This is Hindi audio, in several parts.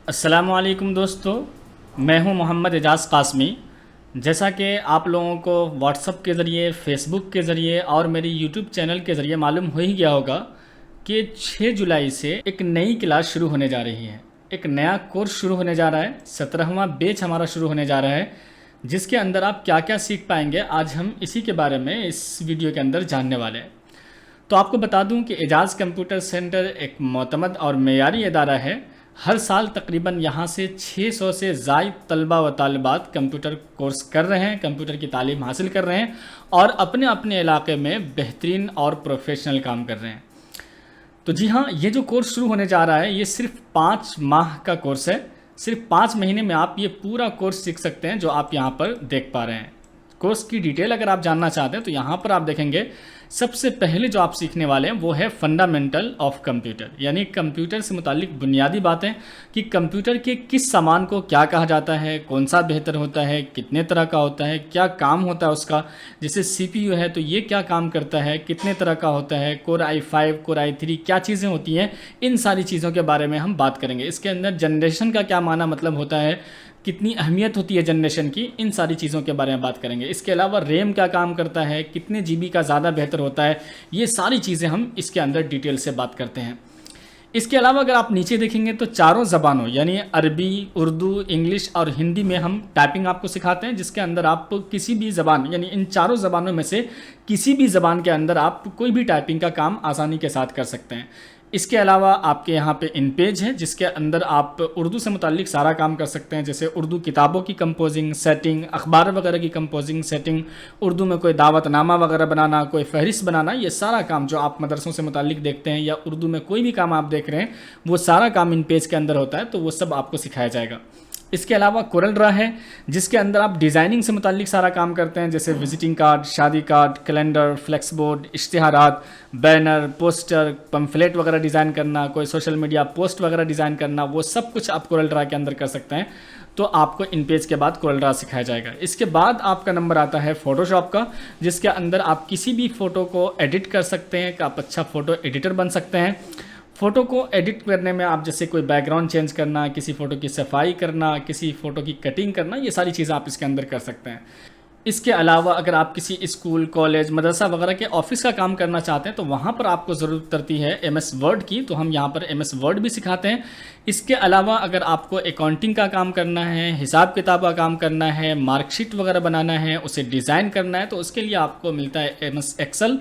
अस्सलामुअलैकुम दोस्तों, मैं हूं मोहम्मद एजाज़ कासमी। जैसा कि आप लोगों को व्हाट्सएप के ज़रिए, फेसबुक के ज़रिए और मेरी यूट्यूब चैनल के ज़रिए मालूम हो ही गया होगा कि 6 जुलाई से एक नई क्लास शुरू होने जा रही है। एक नया कोर्स शुरू होने जा रहा है। 17वां बैच हमारा शुरू होने जा रहा है, जिसके अंदर आप क्या क्या सीख पाएंगे आज हम इसी के बारे में इस वीडियो के अंदर जानने वाले हैं। तो आपको बता दूं कि एजाज़ कंप्यूटर सेंटर एक मोतमद और मेयारी इदारा है। हर साल तकरीबन यहाँ से 600 से ज़ायद तलबा व तालिबात कंप्यूटर कोर्स कर रहे हैं, कंप्यूटर की तालीम हासिल कर रहे हैं और अपने अपने इलाके में बेहतरीन और प्रोफेशनल काम कर रहे हैं। तो जी हाँ, ये जो कोर्स शुरू होने जा रहा है ये सिर्फ 5 माह का कोर्स है। सिर्फ 5 महीने में आप ये पूरा कोर्स सीख सकते हैं जो आप यहाँ पर देख पा रहे हैं। कोर्स की डिटेल अगर आप जानना चाहते हैं तो यहाँ पर आप देखेंगे सबसे पहले जो आप सीखने वाले हैं वो है फंडामेंटल ऑफ कंप्यूटर, यानी कंप्यूटर से मुतालिक बुनियादी बातें कि कंप्यूटर के किस सामान को क्या कहा जाता है, कौन सा बेहतर होता है, कितने तरह का होता है, क्या काम होता है उसका। जैसे CPU है तो ये क्या काम करता है, कितने तरह का होता है, कोर i5, कोर i3 क्या चीज़ें होती हैं, इन सारी चीज़ों के बारे में हम बात करेंगे। इसके अंदर जनरेशन का क्या माना मतलब होता है, कितनी अहमियत होती है जनरेशन की, इन सारी चीज़ों के बारे में बात करेंगे। इसके अलावा रैम क्या काम करता है, कितने GB का ज़्यादा बेहतर होता है, ये सारी चीज़ें हम इसके अंदर डिटेल से बात करते हैं। इसके अलावा अगर आप नीचे देखेंगे तो चारों ज़बानों यानी अरबी, उर्दू, इंग्लिश और हिंदी में हम टाइपिंग आपको सिखाते हैं, जिसके अंदर आप किसी भी ज़बान यानी इन चारों ज़बानों में से किसी भी ज़बान के अंदर आप कोई भी टाइपिंग का काम आसानी के साथ कर सकते हैं। इसके अलावा आपके यहाँ पे इन पेज है जिसके अंदर आप उर्दू से मुताल्लिक सारा काम कर सकते हैं, जैसे उर्दू किताबों की कंपोजिंग, सेटिंग, अखबार वगैरह की कंपोजिंग, सेटिंग, उर्दू में कोई दावतनामा वगैरह बनाना, कोई फहरिस्त बनाना, ये सारा काम जो आप मदरसों से मुताल्लिक देखते हैं या उर्दू में कोई भी काम आप देख रहे हैं वो सारा काम इन पेज के अंदर होता है, तो वो सब आपको सिखाया जाएगा। इसके अलावा कोरल ड्रा है जिसके अंदर आप डिज़ाइनिंग से मुताल्लिक सारा काम करते हैं, जैसे विजिटिंग कार्ड, शादी कार्ड, कैलेंडर, फ्लेक्स बोर्ड, इश्तिहारात, बैनर, पोस्टर, पम्फलेट वगैरह डिज़ाइन करना, कोई सोशल मीडिया पोस्ट वगैरह डिज़ाइन करना, वो सब कुछ आप कोरल ड्रा के अंदर कर सकते हैं। तो आपको इन पेज के बाद कोरल ड्रा सिखाया जाएगा। इसके बाद आपका नंबर आता है फोटोशॉप का, जिसके अंदर आप किसी भी फ़ोटो को एडिट कर सकते हैं, कि आप अच्छा फ़ोटो एडिटर बन सकते हैं। फ़ोटो को एडिट करने में आप जैसे कोई बैकग्राउंड चेंज करना, किसी फ़ोटो की सफाई करना, किसी फ़ोटो की कटिंग करना, ये सारी चीज़ें आप इसके अंदर कर सकते हैं। इसके अलावा अगर आप किसी स्कूल, कॉलेज, मदरसा वगैरह के ऑफिस का काम करना चाहते हैं तो वहाँ पर आपको ज़रूरत पड़ती है MS वर्ड की, तो हम यहाँ पर MS वर्ड भी सिखाते हैं। इसके अलावा अगर आपको अकाउंटिंग का काम करना है, हिसाब किताब का काम करना है, मार्कशीट वगैरह बनाना है, उसे डिज़ाइन करना है, तो उसके लिए आपको मिलता है MS एक्सेल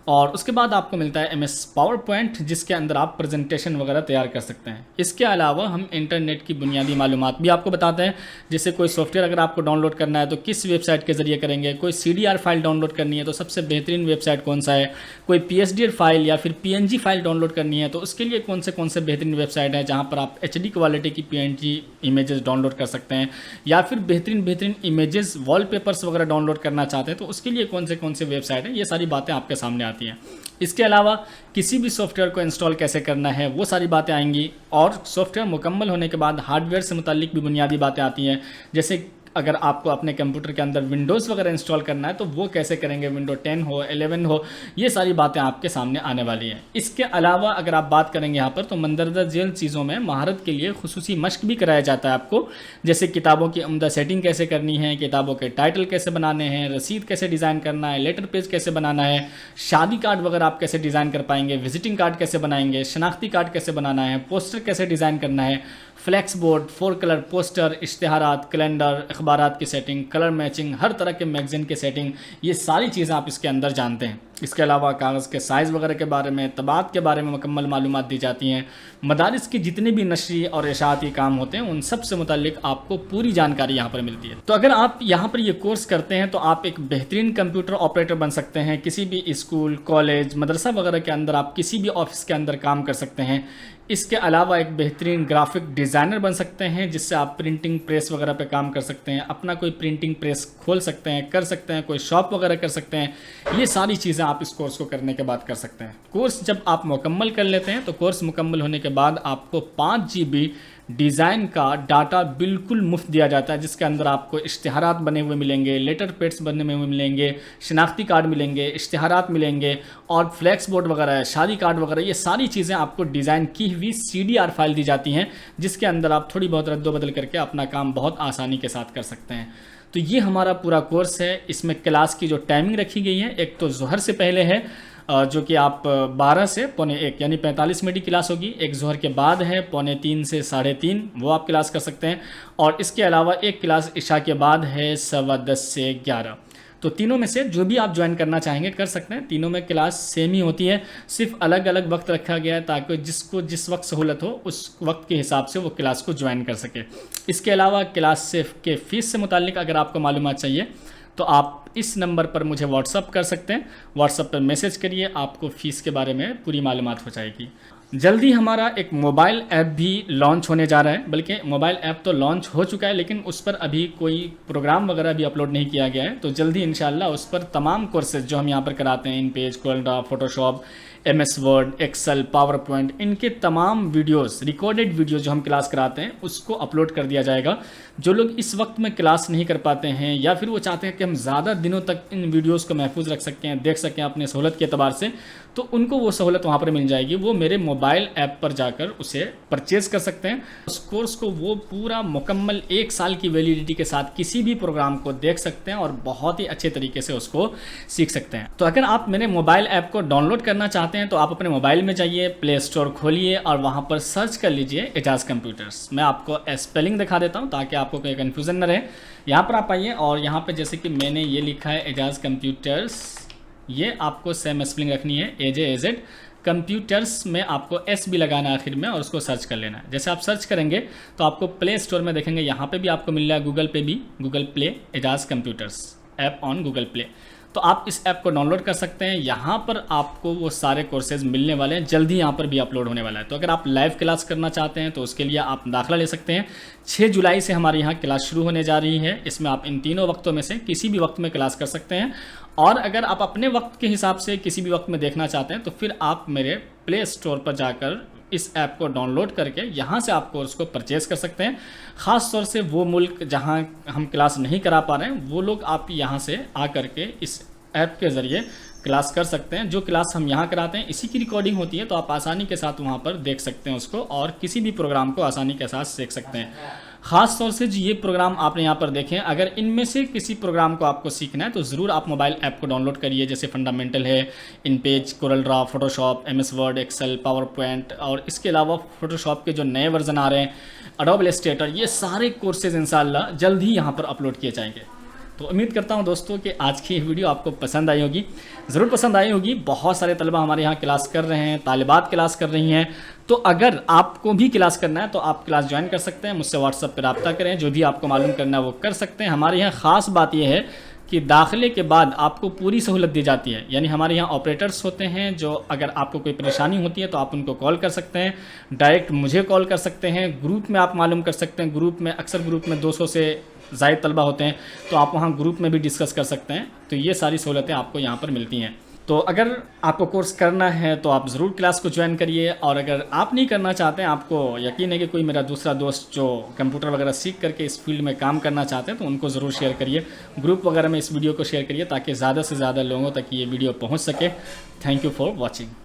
और उसके बाद आपको मिलता है MS पावर पॉइंट, जिसके अंदर आप प्रेजेंटेशन वगैरह तैयार कर सकते हैं। इसके अलावा हम इंटरनेट की बुनियादी मालूमात भी आपको बताते हैं, जैसे कोई सॉफ्टवेयर अगर आपको डाउनलोड करना है तो किस वेबसाइट के ज़रिए करेंगे, कोई CDR फाइल डाउनलोड करनी है तो सबसे बेहतरीन वेबसाइट कौन सा है, कोई PSD फाइल या फिर PNG फाइल डाउनलोड करनी है तो उसके लिए कौन से बेहतरीन वेबसाइट है जहाँ पर आप HD क्वालिटी की PNG इमेजेस डाउनलोड कर सकते हैं, या फिर बेहतरीन इमेजेस, वॉलपेपर्स वगैरह डाउनलोड करना चाहते हैं तो उसके लिए कौन से वेबसाइट है, ये सारी बातें आपके सामने आती हैं। इसके अलावा किसी भी सॉफ्टवेयर को इंस्टॉल कैसे करना है वो सारी बातें आएंगी, और सॉफ्टवेयर मुकम्मल होने के बाद हार्डवेयर से मुताल्लिक भी बुनियादी बातें आती हैं, जैसे अगर आपको अपने कंप्यूटर के अंदर विंडोज़ वगैरह इंस्टॉल करना है तो वो कैसे करेंगे, विंडो 10 हो, 11 हो, ये सारी बातें आपके सामने आने वाली हैं। इसके अलावा अगर आप बात करेंगे यहाँ पर तो मंदरजा झेल चीज़ों में महारत के लिए खुसूसी मश्क भी कराया जाता है आपको, जैसे किताबों की उम्दा सेटिंग कैसे करनी है, किताबों के टाइटल कैसे बनाने हैं, रसीद कैसे डिज़ाइन करना है, लेटर पेज कैसे बनाना है, शादी कार्ड वगैरह आप कैसे डिज़ाइन कर पाएंगे, विजिटिंग कार्ड कैसे बनाएंगे, शनाख्ती कार्ड कैसे बनाना है, पोस्टर कैसे डिज़ाइन करना है, फ्लैक्स बोर्ड, 4 कलर पोस्टर, इश्तिहारात, कैलेंडर, अखबारात की सेटिंग, कलर मैचिंग, हर तरह के मैगज़ीन की सेटिंग, ये सारी चीज़ें आप इसके अंदर जानते हैं। इसके अलावा कागज़ के साइज़ वगैरह के बारे में, तबात के बारे में मुकम्मल मालूमात दी जाती हैं। मदारिस की जितने भी नशरी और इशाअती काम होते हैं उन सब से मुताल्लिक आपको पूरी जानकारी यहाँ पर मिलती है। तो अगर आप यहाँ पर ये कोर्स करते हैं तो आप एक बेहतरीन कंप्यूटर ऑपरेटर बन सकते हैं। किसी भी स्कूल, कॉलेज, मदरसा वगैरह के अंदर आप किसी भी ऑफिस के अंदर काम कर सकते हैं। इसके अलावा एक बेहतरीन ग्राफिक डिज़ाइनर बन सकते हैं, जिससे आप प्रिंटिंग प्रेस वगैरह पे काम कर सकते हैं, अपना कोई प्रिंटिंग प्रेस खोल सकते हैं, कर सकते हैं, कोई शॉप वगैरह कर सकते हैं। ये सारी चीज़ें आप इस कोर्स को करने के बाद कर सकते हैं। कोर्स जब आप मुकम्मल कर लेते हैं तो कोर्स मुकम्मल होने के बाद आपको 5 GB डिज़ाइन का डाटा बिल्कुल मुफ्त दिया जाता है, जिसके अंदर आपको इश्तिहारात बने हुए मिलेंगे, लेटर पैड्स बने हुए मिलेंगे, शिनाख्ती कार्ड मिलेंगे, इश्तिहारात मिलेंगे और फ्लैक्स बोर्ड वगैरह, शादी कार्ड वगैरह, ये सारी चीज़ें आपको डिज़ाइन की हुई CDR फाइल दी जाती हैं, जिसके अंदर आप थोड़ी बहुत रद्दोबदल करके अपना काम बहुत आसानी के साथ कर सकते हैं। तो ये हमारा पूरा कोर्स है। इसमें क्लास की जो टाइमिंग रखी गई है, एक तो ज़ोहर से पहले है जो कि आप 12 से पौने 1 यानी 45 मिनट की क्लास होगी। एक ज़ोहर के बाद है पौने 3 से 3:30, वो आप क्लास कर सकते हैं। और इसके अलावा एक क्लास इशा के बाद है 10:15 से 11। तो तीनों में से जो भी आप ज्वाइन करना चाहेंगे कर सकते हैं। तीनों में क्लास सेम ही होती है, सिर्फ अलग अलग वक्त रखा गया है ताकि जिसको जिस वक्त सहूलत हो उस वक्त के हिसाब से वो क्लास को ज्वाइन कर सके। इसके अलावा क्लास से के फ़ीस से मुतालिक अगर आपको मालूमात चाहिए तो आप इस नंबर पर मुझे व्हाट्सअप कर सकते हैं। व्हाट्सअप पर मैसेज करिए, आपको फ़ीस के बारे में पूरी मालूमात हो जाएगी। जल्दी हमारा एक मोबाइल ऐप भी लॉन्च होने जा रहा है, बल्कि मोबाइल ऐप तो लॉन्च हो चुका है लेकिन उस पर अभी कोई प्रोग्राम वगैरह भी अपलोड नहीं किया गया है। तो जल्दी इंशाल्लाह उस पर तमाम कोर्सेज जो हम यहाँ पर कराते हैं, InPage, CorelDRAW, Photoshop, MS Word, Excel, PowerPoint, इनके तमाम वीडियोस, रिकॉर्डेड वीडियो जो हम क्लास कराते हैं उसको अपलोड कर दिया जाएगा। जो लोग इस वक्त में क्लास नहीं कर पाते हैं या फिर वो चाहते हैं कि हम ज़्यादा दिनों तक इन वीडियोस को महफूज रख सकें, देख सकें अपने सहूलत के अतबार से, तो उनको वो सहूलत वहाँ पर मिल जाएगी। वो मेरे मोबाइल ऐप पर जाकर उसे परचेज़ कर सकते हैं। उस कोर्स को वो पूरा मुकम्मल 1 साल की वैलिडिटी के साथ किसी भी प्रोग्राम को देख सकते हैं और बहुत ही अच्छे तरीके से उसको सीख सकते हैं। तो अगर आप मेरे मोबाइल ऐप को डाउनलोड करना चाहते हैं तो आप अपने मोबाइल में जाइए, प्ले स्टोर खोलिए और वहाँ पर सर्च कर लीजिए एजाज़ कंप्यूटर्स। मैं आपको स्पेलिंग दिखा देता हूँ ताकि आपको कोई कन्फ्यूज़न न रहे। यहाँ पर आप आइए और यहाँ पर जैसे कि मैंने ये लिखा है एजाज़ कंप्यूटर्स, ये आपको सेम स्पेलिंग रखनी है, AJAZ कंप्यूटर्स में आपको S भी लगाना है आखिर में और उसको सर्च कर लेना है। जैसे आप सर्च करेंगे तो आपको प्ले स्टोर में देखेंगे, यहाँ पे भी आपको मिल रहा है, गूगल पे भी, Google Play Ejaz computers app on Google Play. तो आप इस ऐप को डाउनलोड कर सकते हैं। यहाँ पर आपको वो सारे कोर्सेज मिलने वाले हैं, जल्दी यहाँ पर भी अपलोड होने वाला है। तो अगर आप लाइव क्लास करना चाहते हैं तो उसके लिए आप दाखिला ले सकते हैं। 6 जुलाई से हमारे यहाँ क्लास शुरू होने जा रही है। इसमें आप इन तीनों वक्तों में से किसी भी वक्त में क्लास कर सकते हैं। और अगर आप अपने वक्त के हिसाब से किसी भी वक्त में देखना चाहते हैं तो फिर आप मेरे प्ले स्टोर पर जाकर इस ऐप को डाउनलोड करके यहाँ से आप कोर्स को परचेज़ कर सकते हैं। ख़ास तौर से वो मुल्क जहाँ हम क्लास नहीं करा पा रहे हैं वो लोग आप यहाँ से आ करके इस ऐप के ज़रिए क्लास कर सकते हैं। जो क्लास हम यहाँ कराते हैं इसी की रिकॉर्डिंग होती है, तो आप आसानी के साथ वहाँ पर देख सकते हैं उसको और किसी भी प्रोग्राम को आसानी के साथ सीख सकते हैं। ख़ास तौर से जो ये प्रोग्राम आपने यहाँ पर देखें, अगर इनमें से किसी प्रोग्राम को आपको सीखना है तो ज़रूर आप मोबाइल ऐप को डाउनलोड करिए। जैसे फंडामेंटल है, InPage, CorelDRAW, Photoshop, MS Word, Excel, PowerPoint और इसके अलावा फोटोशॉप के जो नए वर्जन आ रहे हैं, एडोब इलस्ट्रेटर, ये सारे कोर्सेज इंशाल्लाह जल्द ही यहाँ पर अपलोड किए जाएंगे। तो उम्मीद करता हूँ दोस्तों कि आज की वीडियो आपको पसंद आई होगी, ज़रूर पसंद आई होगी। बहुत सारे तलबा हमारे यहाँ क्लास कर रहे हैं, तालिबात क्लास कर रही हैं। तो अगर आपको भी क्लास करना है तो आप क्लास ज्वाइन कर सकते हैं, मुझसे व्हाट्सएप पर रब्ता करें, जो भी आपको मालूम करना है वो कर सकते हैं। हमारे यहाँ ख़ास बात यह है कि दाखिले के बाद आपको पूरी सहूलत दी जाती है। यानी हमारे यहाँ ऑपरेटर्स होते हैं जो अगर आपको कोई परेशानी होती है तो आप उनको कॉल कर सकते हैं, डायरेक्ट मुझे कॉल कर सकते हैं, ग्रुप में आप मालूम कर सकते हैं। ग्रुप में अक्सर ग्रुप में 200 से ज़ायद तलबा होते हैं तो आप वहाँ ग्रुप में भी डिस्कस कर सकते हैं। तो ये सारी सहूलतें आपको यहाँ पर मिलती हैं। तो अगर आपको कोर्स करना है तो आप ज़रूर क्लास को ज्वाइन करिए, और अगर आप नहीं करना चाहते हैं, आपको यकीन है कि कोई मेरा दूसरा दोस्त जो कंप्यूटर वगैरह सीख करके इस फील्ड में काम करना चाहते हैं तो उनको ज़रूर शेयर करिए, ग्रुप वगैरह में इस वीडियो को शेयर करिए ताकि ज़्यादा से ज़्यादा लोगों तक ये वीडियो पहुँच सके। Thank you for watching.